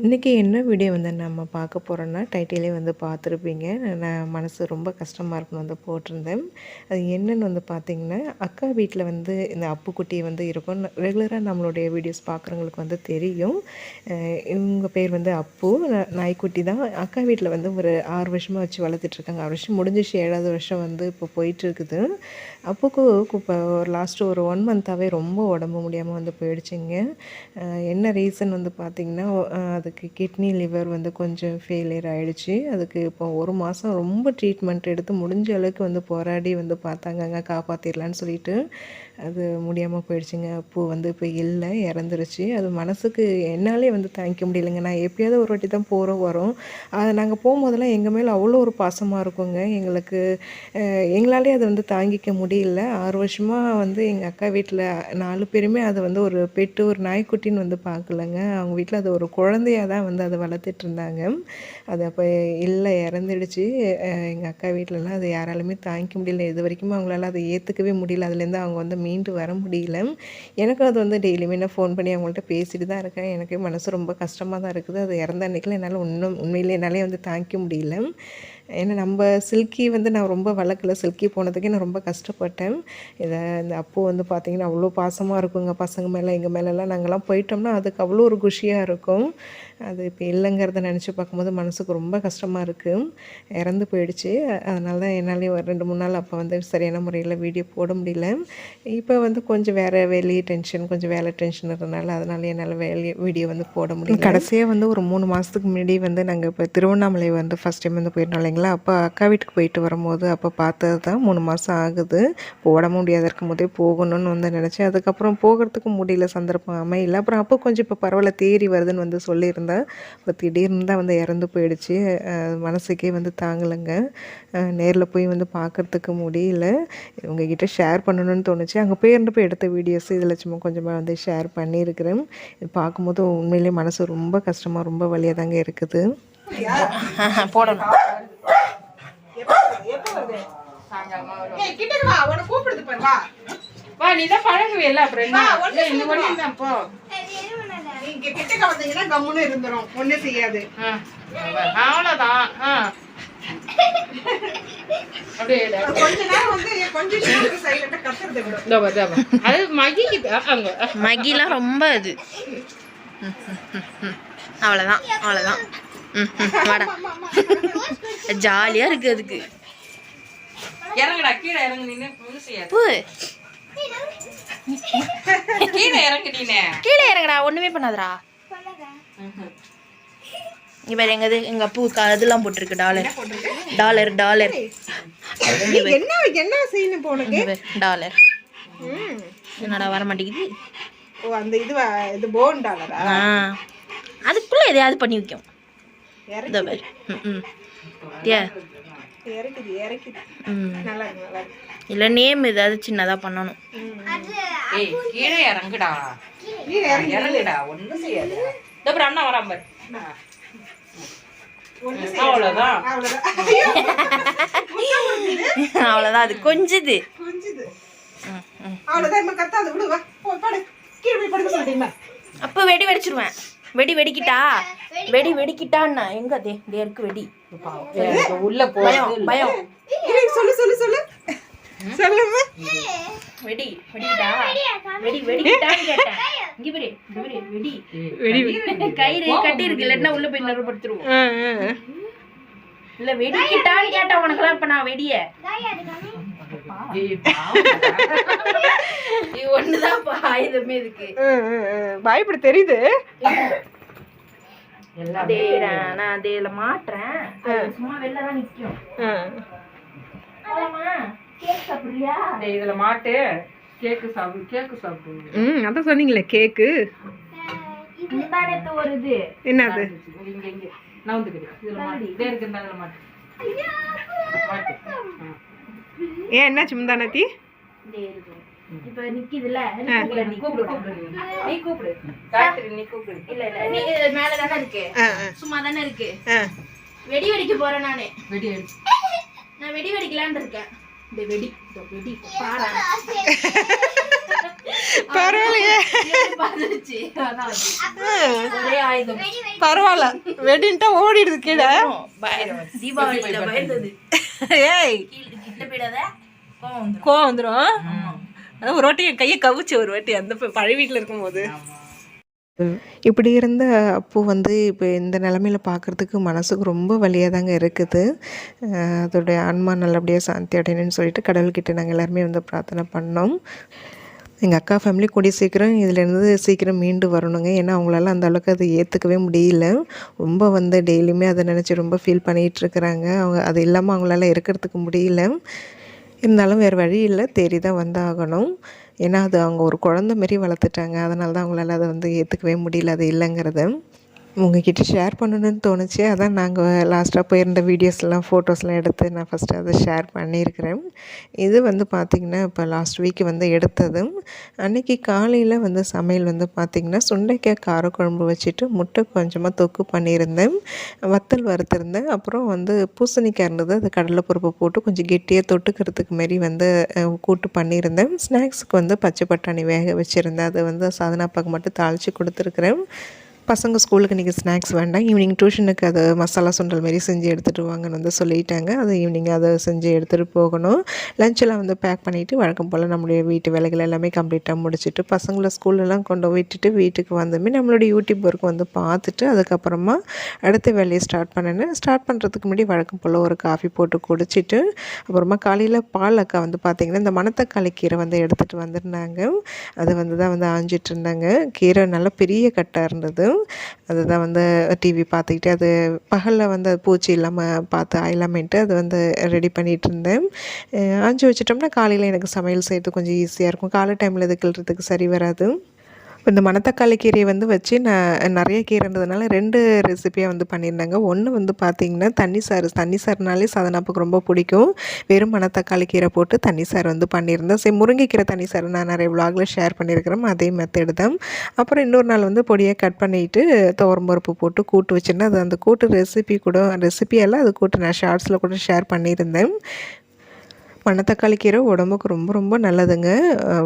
இன்றைக்கி என்ன வீடியோ வந்து நம்ம பார்க்க போகிறோன்னா டைட்டிலே வந்து பார்த்துருப்பீங்க. நான் மனசு ரொம்ப கஷ்டமாக இருக்குன்னு வந்து போட்டிருந்தேன். அது என்னென்னு வந்து பார்த்திங்கன்னா, அக்கா வீட்டில் வந்து இந்த அப்புக்குட்டி வந்து இருக்கும். ரெகுலராக நம்மளுடைய வீடியோஸ் பார்க்குறவங்களுக்கு வந்து தெரியும். இவங்க பேர் வந்து அப்பு, நாய்க்குட்டி தான். அக்கா வீட்டில் வந்து ஒரு 6 வருஷமாக வச்சு வளர்த்துட்ருக்காங்க. 6 வருஷம் முடிஞ்சிச்சு, 7வது வருஷம் வந்து இப்போ போயிட்டுருக்குது. அப்புக்கு இப்போ லாஸ்ட்டு ஒரு 1 மந்த்தாகவே ரொம்ப உடம்பு முடியாமல் வந்து போயிடுச்சுங்க. என்ன ரீசன் வந்து பார்த்திங்கன்னா, அதுக்கு கிட்னி லிவர் வந்து கொஞ்சம் ஃபெயிலியர் ஆகிடுச்சு. அதுக்கு இப்போ 1 மாதம் ரொம்ப ட்ரீட்மெண்ட் எடுத்து முடிஞ்ச அளவுக்கு வந்து போராடி வந்து பார்த்தாங்கங்க, காப்பாற்றிடலான்னு சொல்லிட்டு. அது முடியாமல் போயிடுச்சுங்க. அப்போ வந்து இப்போ இல்லை, இறந்துருச்சு. அது மனசுக்கு என்னாலே வந்து தாங்கிக்க முடியலைங்க. நான் எப்பயாவது ஒரு வாட்டி தான் போகிறோம் வரோம். அதை நாங்கள் போகும்போதெல்லாம் எங்கள் மேலே அவ்வளோ ஒரு பாசமாக இருக்குங்க. எங்களுக்கு எங்களாலே அதை வந்து தாங்கிக்க முடியல. 6 வருஷமாக வந்து எங்கள் அக்கா வீட்டில் 4 பேருமே அதை வந்து ஒரு பெட்டு, ஒரு நாய்க்குட்டின்னு வந்து பார்க்கலங்க. அவங்க வீட்டில் அது ஒரு குழந்தையாக தான் வந்து அதை வளர்த்துட்ருந்தாங்க. அது அப்போ இல்லை, இறந்துடுச்சு. எங்கள் அக்கா வீட்டிலலாம் அதை யாராலுமே தாங்கிக்க முடியல. இது வரைக்கும் அவங்களால அதை ஏற்றுக்கவே முடியல. அதுலேருந்து அவங்க வந்து மீண்டு வர முடியல. எனக்கும் அது வந்து டெய்லியுமே நான் ஃபோன் பண்ணி அவங்கள்ட்ட பேசிட்டு தான் இருக்கேன். எனக்கு மனசு ரொம்ப கஷ்டமாக தான் இருக்குது. அது இறந்த அன்றைக்கில் என்னால் உண்மையிலே என்னாலே வந்து தாங்கிக்க முடியல. ஏன்னா நம்ம சில்கி வந்து நான் ரொம்ப வளர்க்கல. சில்கி போனதுக்கே நான் ரொம்ப கஷ்டப்பட்டேன். இந்த அப்போ வந்து பார்த்திங்கன்னா அவ்வளோ பாசமாக இருக்குங்க பசங்க மேலே. எங்கள் மேலெல்லாம் நாங்கள்லாம் போயிட்டோம்னா அதுக்கு அவ்வளோ ஒரு குஷியாக இருக்கும். அது இப்போ இல்லைங்கிறத நினச்சி பார்க்கும்போது மனசுக்கு ரொம்ப கஷ்டமாக இருக்குது. இறந்து போயிடுச்சு. அதனால தான் என்னாலேயும் ஒரு 2-3 நாள் அப்போ வந்து சரியான முறையில் வீடியோ போட முடியல. இப்போ வந்து கொஞ்சம் வேறு டென்ஷன், கொஞ்சம் வேலை டென்ஷன் இருந்தனால அதனால என்னால் வீடியோ வந்து போட முடியல. கடைசியாக வந்து ஒரு 3 மாதத்துக்கு முன்னாடி வந்து நாங்கள் இப்போ திருவண்ணாமலை வந்து ஃபஸ்ட் டைம் வந்து போயிருந்தோம் இல்லைங்களா. அப்போ அக்கா வீட்டுக்கு போயிட்டு வரும்போது அப்போ பார்த்தது தான். 3 மாதம் ஆகுது. போட முடியாத இருக்கும் போதே போகணும்னு வந்து நினச்சேன். அதுக்கப்புறம் போகிறதுக்கு முடியல, சந்தர்ப்பம் அமையல. அப்புறம் அப்போ கொஞ்சம் இப்போ பரவாயில்ல, தேறி வருதுன்னு வந்து சொல்லியிருந்தேன். இப்போ திடீர்னு தான் வந்து இறந்து போயிடுச்சு. மனசுக்கே வந்து தாங்கலைங்க. நேரில் போய் வந்து பார்க்குறதுக்கு முடியல. உங்ககிட்ட ஷேர் பண்ணணும்னு தோணுச்சு. அங்கே போயிருந்தப்போ எடுத்த வீடியோஸ் இதில் சும்மா கொஞ்சமாக வந்து ஷேர் பண்ணியிருக்கிறேன். இது பார்க்கும்போது உண்மையிலேயே மனசு ரொம்ப கஷ்டமாக, ரொம்ப வலியாக தாங்க இருக்குது. போடணும். மகிலாம் ரொம்ப இது. அவ்வளோதான், அவ்வளோதான். வாடா, ஜாலியாக இருக்குது. அதுக்கு இறங்குடா, கீழே இறங்கு. நின்று கீழே இறங்கு. கீழே இறங்குடா, ஒன்றுமே பண்ணாதரா. இப்போ எங்கது எங்கள் அப்பூ அதெல்லாம் போட்டிருக்கு. டாலர் டாலர் டாலர் என்ன செய்யணும் போனது. டாலர் என்னடா வர மாட்டேங்குது. ஓ, அந்த இது போன் டாலரா? அதுக்குள்ளே எதையாவது பண்ணி வைக்கும். இல்லை, நேம் ஏதாவது சின்னதாக பண்ணணும். கீழே இறங்குடா, இறங்குடா, ஒன்றும் செய்யாது. அண்ணா வராம. அவ்வளோதான், அவ்வளோதான். அது கொஞ்சது. அப்போ வெடி வெடிச்சிருவேன். வெடிக்கிட்டா வெடிக்கிட்டான்னா எங்க இருக்கு வெடி. உள்ள பயம் பயம். சொல்லு சொல்லு சொல்லு சொல்லுமா. வெடிக்கிட்டா வெடிக்கிட்டான்னு கேட்டேன். இங்க பாரு, வெடி கயிறு கட்டி இருக்கு. இல்லைன்னா உள்ள போய் நிறுவப்படுத்திடுவோம். இல்ல வெடிக்கிட்டான்னு கேட்டேன் உனக்கெல்லாம். இப்ப நான் வெடிய ஒண்ணுதான் ஆயுதமே இருக்கு. பயப்பட தெரியுது. நான் அதுல மாட்டுறேன். சும்மா வெளிலதான் நிக்கும். இதுல மாட்டு. கேக்கு சாப்பிடு. அதான் சொன்னீங்களே கேக்கு. ஒரு இது என்னது ஏன் என்னாச்சு முந்தானத்தி? இப்ப நிக்குதுல, நீ கூப்பிடு. இல்ல இல்ல, நீ மேல தானே இருக்கு, சும்மா தானே இருக்கு. வெடி வெடிக்க போறேன் நானு. நான் வெடி வெடிக்கலான்னு இருக்கேன். இந்த வெடி பாரு. பரவாயில்லையே, பரவாயில்ல. வெடின்ட்டா ஓடிடுது கீழே. ஏய் கோவம் வந்துடும். ஒரு வாட்டி என் கையை கவிச்சு ஒரு வாட்டி அந்த பழைய வீட்டில் இருக்கும்போது. இப்படி இருந்த அப்போ வந்து இப்போ இந்த நிலமையில பார்க்குறதுக்கு மனசுக்கு ரொம்ப வலியாக தாங்க இருக்குது. அதோடைய ஆன்மா நல்லபடியாக சாந்தி அடையணும்னு சொல்லிட்டு கடவுள்கிட்ட நாங்கள் எல்லாருமே வந்து பிரார்த்தனை பண்ணோம். எங்கள் அக்கா ஃபேமிலி கூடிய சீக்கிரம் இதுலேருந்து சீக்கிரம் மீண்டு வரணுங்க. ஏன்னா அவங்களால அந்த அளவுக்கு அதை ஏற்றுக்கவே முடியல. ரொம்ப வந்து டெய்லியுமே அதை நினச்சி ரொம்ப ஃபீல் பண்ணிகிட்ருக்குறாங்க. அவங்க அது இல்லாமல் அவங்களால இருக்கிறதுக்கு முடியல. இருந்தாலும் வேறு வழி இல்லை, தேடி தான் வந்தாகணும். ஏன்னா அது அவங்க ஒரு குழந்த மாரி வளர்த்துட்டாங்க. அதனால தான் அவங்களால அதை வந்து ஏற்றுக்கவே முடியல, அது இல்லைங்கிறத. உங்ககிட்ட ஷேர் பண்ணணுன்னு தோணுச்சு. அதான் நாங்கள் லாஸ்ட்டாக போயிருந்த வீடியோஸ்லாம் ஃபோட்டோஸ்லாம் எடுத்து நான் ஃபஸ்ட்டு அதை ஷேர் பண்ணியிருக்கிறேன். இது வந்து பார்த்திங்கன்னா இப்போ லாஸ்ட் வீக் வந்து எடுத்தது. அன்றைக்கி காலையில் வந்து சமையல் வந்து பார்த்திங்கன்னா சுண்டைக்காய் காரக்குழம்பு வச்சுட்டு முட்டை கொஞ்சமாக தொக்கு பண்ணியிருந்தேன், வத்தல் வறுத்திருந்தேன். அப்புறம் வந்து பூசணிக்காய் இருந்தது, அது கடலைப்பருப்பு போட்டு கொஞ்சம் கெட்டியாக தொட்டுக்கிறதுக்கு மாரி வந்து கூட்டு பண்ணியிருந்தேன். ஸ்நாக்ஸுக்கு வந்து பச்சை பட்டாணி வேக வச்சுருந்தேன், அதை வந்து சாதனாப்பாக்கு மட்டும் தாளித்து கொடுத்துருக்குறேன். பசங்க ஸ்கூலுக்கு இன்றைக்கி ஸ்நாக்ஸ் வேண்டாம், ஈவினிங் டியூஷனுக்கு அதை மசாலா சுண்டல் மாரி செஞ்சு எடுத்துகிட்டு வாங்கன்னு வந்து சொல்லிட்டாங்க. அது ஈவினிங் அதை செஞ்சு எடுத்துகிட்டு போகணும். லஞ்செல்லாம் வந்து பேக் பண்ணிவிட்டு வழக்கம் போல் நம்மளுடைய வீட்டு வேலைகள் எல்லாமே கம்ப்ளீட்டாக முடிச்சுட்டு பசங்களை ஸ்கூல்லலாம் கொண்டு விட்டுட்டு வீட்டுக்கு வந்தோமே நம்மளுடைய யூடியூப் ஒர்க் வந்து பார்த்துட்டு அதுக்கப்புறமா அடுத்த வேலையை ஸ்டார்ட் பண்ணினேன். ஸ்டார்ட் பண்ணுறதுக்கு முன்னாடி வழக்கம் போல் ஒரு காஃபி போட்டு குடிச்சிட்டு அப்புறமா காலையில் பால் அக்கா வந்து பார்த்திங்கன்னா இந்த மணத்தக்காளி கீரை வந்து எடுத்துகிட்டு வந்திருந்தாங்க. அதை வந்து தான் வந்து ஆஞ்சிட்டு இருந்தாங்க. கீரை நல்லா பெரிய கட்டாக இருந்தது. அதுதான் வந்து டிவி பார்த்துக்கிட்டே அது பகலில் வந்து அது பூச்சி இல்லாமல் பார்த்து ஆயிலாமேன்ட்டு அது வந்து ரெடி பண்ணிகிட்டு இருந்தேன். ஆஞ்சி வச்சிட்டோம்னா காலையில் எனக்கு சமையல் செய்யறது கொஞ்சம் ஈஸியாக இருக்கும். காலை டைமில் இது கிள்றதுக்கு சரி வராது. இந்த மணத்தக்காளி கீரையை வந்து வச்சு நான் நிறைய கீரைன்றதுனால 2 ரெசிப்பியாக வந்து பண்ணியிருந்தாங்க. ஒன்று வந்து பார்த்திங்கன்னா தண்ணி சாறுனாலே சாதனாப்புக்கு ரொம்ப பிடிக்கும். வெறும் மணத்தக்காளி கீரை போட்டு தண்ணி சாறு வந்து பண்ணியிருந்தேன். சரி, முருங்கைக்கீரை தண்ணி சாறு நான் நிறைய விலாகில் ஷேர் பண்ணியிருக்கிறேன், அதே மெத்தடு தான். அப்புறம் இன்னொரு நாள் வந்து பொடியாக கட் பண்ணிவிட்டு துவரம்பருப்பு போட்டு கூட்டு வச்சுருந்தேன். அது அந்த கூட்டு ரெசிபியெல்லாம் அது கூட்டு நான் ஷார்ட்ஸில் கூட ஷேர் பண்ணியிருந்தேன். மணத்தக்காளி கீரை உடம்புக்கு ரொம்ப ரொம்ப நல்லதுங்க.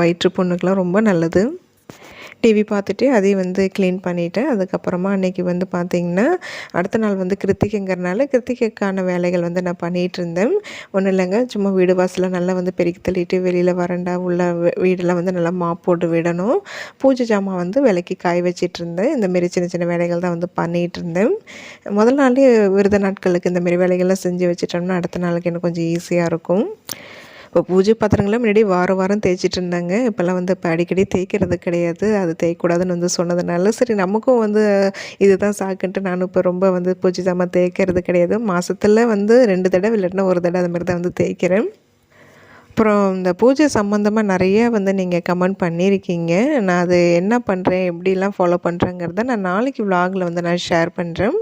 வயிற்று புண்ணுக்கெலாம் ரொம்ப நல்லது. டிவி பார்த்துட்டு அதையும் வந்து க்ளீன் பண்ணிவிட்டேன். அதுக்கப்புறமா அன்றைக்கி வந்து பார்த்திங்கன்னா அடுத்த நாள் வந்து கிருத்திகைங்கிறனால கிருத்திகைக்கான வேலைகள் வந்து நான் பண்ணிகிட்ருந்தேன். ஒன்றும் இல்லைங்க, சும்மா வீடு வாசலில் நல்லா வந்து பெருக்கி தள்ளிட்டு வெளியில் வரண்டா உள்ள வீடெல்லாம் வந்து நல்லா மாப் போட்டு விடணும். பூஜை ஜாமான் வந்து விலைக்கு காய வச்சிட்ருந்தேன். இந்தமாரி சின்ன சின்ன வேலைகள் தான் வந்து பண்ணிகிட்ருந்தேன். முதல் நாளே விரத நாட்களுக்கு இந்தமாரி வேலைகள்லாம் செஞ்சு வச்சிட்டோம்னா அடுத்த நாளுக்கு எனக்கு கொஞ்சம் ஈஸியாக இருக்கும். இப்போ பூஜை பாத்திரங்கள்லாம் முன்னாடி வாரம் தேய்ச்சிட்டு இருந்தாங்க. இப்போல்லாம் வந்து இப்போ அடிக்கடி தேய்க்கிறது கிடையாது. அது தேய்க்கக்கூடாதுன்னு வந்து சொன்னதுனால சரி நமக்கும் வந்து இதுதான் சாக்குன்ட்டு நானும் இப்போ ரொம்ப வந்து பூஜை ஜாமான் தேய்க்கிறது கிடையாது. மாதத்தில் வந்து 2 தடவை இல்லைன்னா 1 தடவை அது மாதிரி தான் வந்து தேய்க்கிறேன். அப்புறம் இந்த பூஜை சம்மந்தமாக நிறைய வந்து நீங்கள் கமெண்ட் பண்ணியிருக்கீங்க. நான் அது என்ன பண்ணுறேன், எப்படிலாம் ஃபாலோ பண்ணுறேங்கிறத நான் நாளைக்கு விலாகில் வந்து நான் ஷேர் பண்ணுறேன்.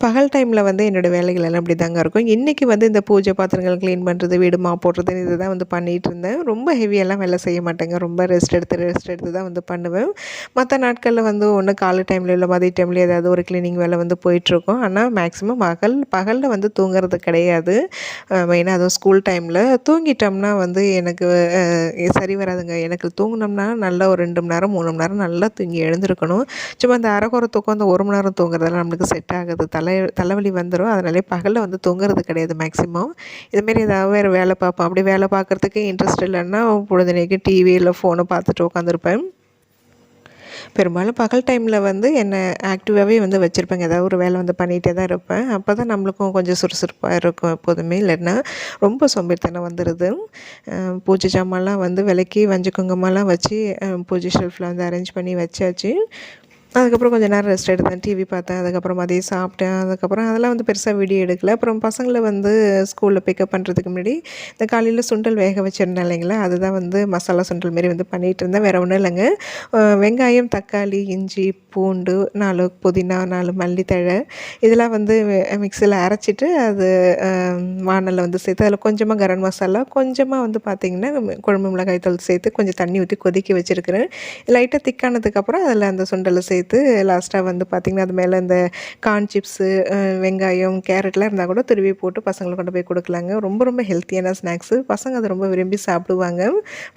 பகல் டைமில் வந்து என்னோடய வேலைகள் எல்லாம் இப்படி தாங்க இருக்கும். இன்றைக்கி வந்து இந்த பூஜை பாத்திரங்கள் க்ளீன் பண்ணுறது, வீடு மாப் போடுறது இது தான் வந்து பண்ணிகிட்டு இருந்தேன். ரொம்ப ஹெவியெல்லாம் வேலை செய்ய மாட்டேங்க. ரொம்ப ரெஸ்ட் எடுத்து தான் வந்து பண்ணுவேன். மற்ற நாட்களில் வந்து ஒன்று காலை டைமில் இல்லை மதிய டைமில் ஏதாவது ஒரு க்ளீனிங் வேலை வந்து போயிட்டுருக்கும். ஆனால் மேக்ஸிமம் பகலில் வந்து தூங்குறது கிடையாது. மெயினாக அதுவும் ஸ்கூல் டைமில் தூங்கிட்டோம்னா வந்து எனக்கு சரி வராதுங்க. எனக்கு தூங்கினோம்னா நல்லா ஒரு 2 மணி நேரம் 3 மணி நேரம் நல்லா தூங்கி எழுந்திருக்கணும். சும்மா இந்த அரைக்குறை தூக்கம் அந்த 1 மணி நேரம் தூங்குறதெல்லாம் நம்மளுக்கு செட் ஆகுது. தலைவலி வந்துடும். அதனாலே பகலில் வந்து தூங்குறது கிடையாது மேக்ஸிமம். இதுமாரி ஏதாவது வேறு வேலை பார்ப்பேன். அப்படி வேலை பார்க்குறதுக்கு இன்ட்ரெஸ்ட் இல்லைன்னா பொழுதுனைக்கு டிவி இல்லை ஃபோனை பார்த்துட்டு உட்காந்துருப்பேன். பெரும்பாலும் பகல் டைமில் வந்து என்னை ஆக்டிவாகவே வந்து வச்சுருப்பேங்க. ஏதாவது ஒரு வேலை வந்து பண்ணிகிட்டே தான் இருப்பேன். அப்போ தான் நம்மளுக்கும் கொஞ்சம் சுறுசுறுப்பாக இருக்கும் எப்போதுமே. இல்லைன்னா ரொம்ப சோம்பேறித்தனம் வந்துடுது. பூஜை ஜாமான்லாம் வந்து விளக்கி வஞ்ச குங்குமம்லாம் வச்சு பூஜை ஷெல்ஃபில் வந்து அரேஞ்ச் பண்ணி வச்சாச்சு. அதுக்கப்புறம் கொஞ்சம் நேரம் ரெஸ்ட் எடுத்தேன், டிவி பார்த்தேன். அதுக்கப்புறம் மதியம் சாப்பிட்டேன். அதுக்கப்புறம் அதெல்லாம் வந்து பெருசாக வீடியோ எடுக்கல. அப்புறம் பசங்களை வந்து ஸ்கூலில் பிக்கப் பண்ணுறதுக்கு முன்னாடி இந்த காலையில் சுண்டல் வேக வச்சுருந்தேன் இல்லைங்களா, அதுதான் வந்து மசாலா சுண்டல் மாரி வந்து பண்ணிகிட்டு இருந்தேன். வேறு ஒன்றும் இல்லைங்க, வெங்காயம், தக்காளி, இஞ்சி, பூண்டு, 4 புதினா, 4 மல்லித்தழை இதெல்லாம் வந்து மிக்சியில் அரைச்சிட்டு அது வானலில் வந்து சேர்த்து அதில் கொஞ்சமாக கரம் மசாலா, கொஞ்சமாக வந்து பார்த்திங்கன்னா குழம்பு மிளகாய் தூள் சேர்த்து கொஞ்சம் தண்ணி ஊற்றி கொதிக்க வச்சுருக்கிறேன். லைட்டாக திக்கானதுக்கப்புறம் அதில் அந்த சுண்டலை சேர்த்து சேர்த்து லாஸ்ட்டாக வந்து பார்த்திங்கன்னா அது மேலே இந்த கார்ன் சிப்ஸு, வெங்காயம், கேரட்லாம் இருந்தால் கூட துருவி போட்டு பசங்களுக்கு கொண்டு போய் கொடுக்கலாங்க. ரொம்ப ரொம்ப ஹெல்த்தியான ஸ்நாக்ஸு. பசங்க அதை ரொம்ப விரும்பி சாப்பிடுவாங்க.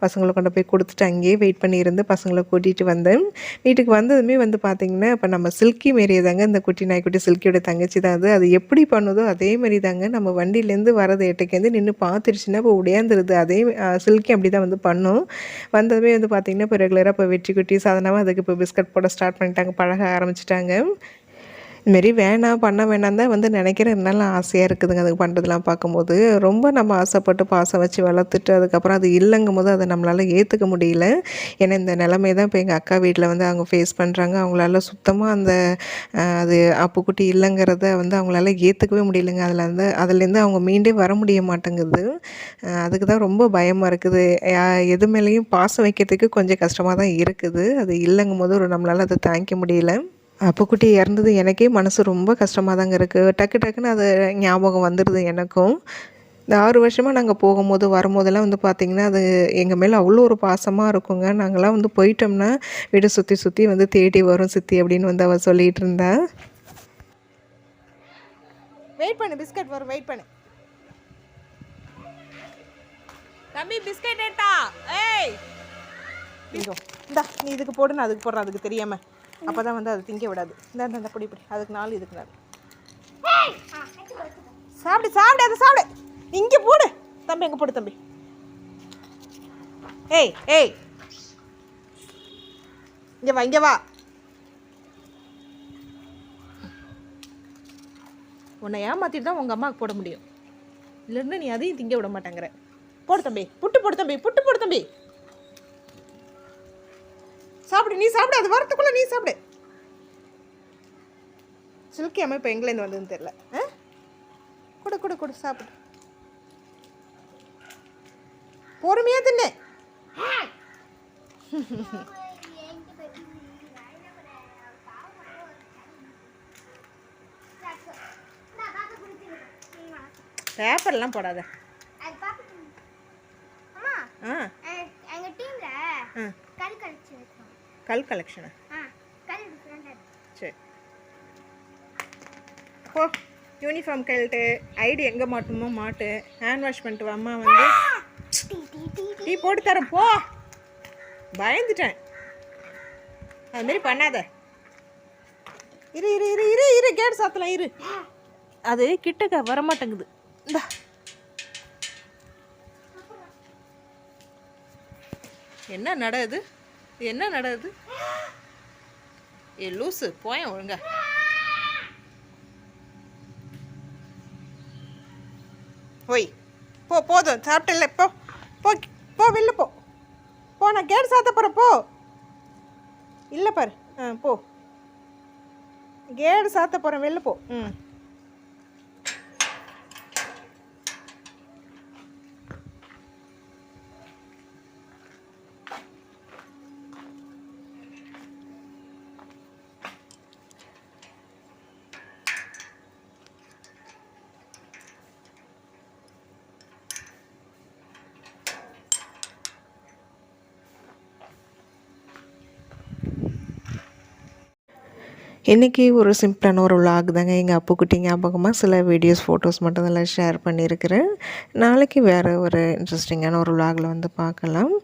பசங்களை கொண்டு போய் கொடுத்துட்டு அங்கேயே வெயிட் பண்ணியிருந்து பசங்களை கூட்டிகிட்டு வந்தேன். வீட்டுக்கு வந்ததுமே வந்து பார்த்திங்கன்னா இப்போ நம்ம சில்கி மாரியே தாங்க இந்த குட்டி நாய்க்குட்டி சில்கியோட தங்கச்சி தான் அது. அது எப்படி பண்ணுதோ அதே மாதிரி தாங்க நம்ம வண்டியிலேருந்து வரது எட்டைக்கேந்து நின்று பார்த்துருச்சுன்னா இப்போ உடையாந்துருது. அதே சில்கி அப்படி தான் வந்து பண்ணும். வந்ததுமே வந்து பார்த்திங்கன்னா இப்போ ரெகுலராக இப்போ வெற்றி குட்டி சாதனமாக அதுக்கு இப்போ பிஸ்கட் போட ஸ்டார்ட் பண்ணிட்டாங்க, பழக ஆரம்பிச்சிட்டாங்க. இதுமாரி வேணாம் பண்ண வேணாம் தான் வந்து நினைக்கிறேன். இருந்தாலும் ஆசையாக இருக்குதுங்க அதுக்கு பண்ணுறதுலாம் பார்க்கும்போது. ரொம்ப நம்ம ஆசைப்பட்டு பாசம் வச்சு வளர்த்துட்டு அதுக்கப்புறம் அது இல்லைங்கும் போது அதை நம்மளால் ஏற்றுக்க முடியல. ஏன்னா இந்த நிலைமை தான் இப்போ எங்கள் அக்கா வீட்டில் வந்து அவங்க ஃபேஸ் பண்ணுறாங்க. அவங்களால சுத்தமாக அந்த அது அப்புக்குட்டி இல்லைங்கிறத வந்து அவங்களால ஏற்றுக்கவே முடியலைங்க. அதுலேருந்து அவங்க மீண்டே வர முடிய மாட்டேங்குது. அதுக்கு தான் ரொம்ப பயமாக இருக்குது. எது மேலேயும் பாசம் வைக்கிறதுக்கு கொஞ்சம் கஷ்டமாக தான் இருக்குது. அது இல்லைங்கும் போது நம்மளால் அதை தாங்கிக்க முடியல. அப்புக்குட்டி இறந்தது எனக்கே மனசு ரொம்ப கஷ்டமாக தாங்க இருக்குது. டக்குன்னு அது ஞாபகம் வந்துடுது எனக்கும். இந்த 6 வருஷமாக நாங்கள் போகும்போது வரும்போதெல்லாம் வந்து பார்த்திங்கன்னா அது எங்கள் மேலே அவ்வளோ ஒரு பாசமாக இருக்குங்க. நாங்கள்லாம் வந்து போயிட்டோம்னா வீடு சுற்றி வந்து தேடி வரும் சித்தி அப்படின்னு வந்து அவள் சொல்லிகிட்டு இருந்தா. வெயிட் பண்ணு, பிஸ்கட் வரும், வெயிட் பண்ணு தம்பி. பிஸ்கட் ஏட்டா. ஏய் இந்தா நீ இதுக்கு போடு, நான் அதுக்கு போடுறேன். அதுக்கு தெரியாமல் அப்போ தான் வந்து அது திங்க விடாது. இந்த பிடி அதுக்கு 4 இதுக்கு 4. சாப்பிடு அதை சாப்பிடு. இங்கே போடு தம்பி, எங்கே போடு தம்பி. ஏய் இங்கே வா. உன்னை ஏமாற்றிட்டு தான் உங்கள் அம்மாவுக்கு போட முடியும். இல்லைன்னா நீ அதையும் திங்க விட மாட்டேங்கிற. போடு தம்பி, புட்டு போடு தம்பி. சாப்பிடு, நீ சாப்பிடு. அது வரத்துக்குள்ளே நீ சாப்பிடு. சில்கி அம்மா இப்போ எங்கேருந்து வந்ததுன்னு தெரியல. கொடு சாப்பிடு. பொறுமையாக தின்னு. பேப்பர்லாம் போடாத. கல் கலெக்ஷனா? சரி போ. யூனிஃபார்ம் கழட்டு. ஐடி எங்கே மாட்டணுமோ மாட்டு. ஹேண்ட் வாஷ் பண்ணிட்டு அம்மா வந்து டீ போட்டு தரேன். போ. பயந்துட்டேன். அதுமாரி பண்ணாத. இரு கேட் சாத்தலாம். இரு, அது கிட்டக்க வரமாட்டேங்குது. இந்தா என்ன நடக்குது? லூசு போய ஒழுங்க. ஓய் போதும் சாப்பிட்டல. போ வெளில போ. நான் கேட் சாத்த போகிறேன். போ. இல்லை பாரு. போ. கேட் சாத்த போகிறேன். வெளில போ. இன்றைக்கி ஒரு சிம்பிளான ஒரு விலாக் தாங்க. எங்கள் அப்புக்குட்டி ஞாபகமாக சில வீடியோஸ், ஃபோட்டோஸ் மட்டும் இதெல்லாம் ஷேர் பண்ணியிருக்கிறேன். நாளைக்கு வேறு ஒரு இன்ட்ரெஸ்டிங்கான ஒரு விலாகில் வந்து பார்க்கலாம்.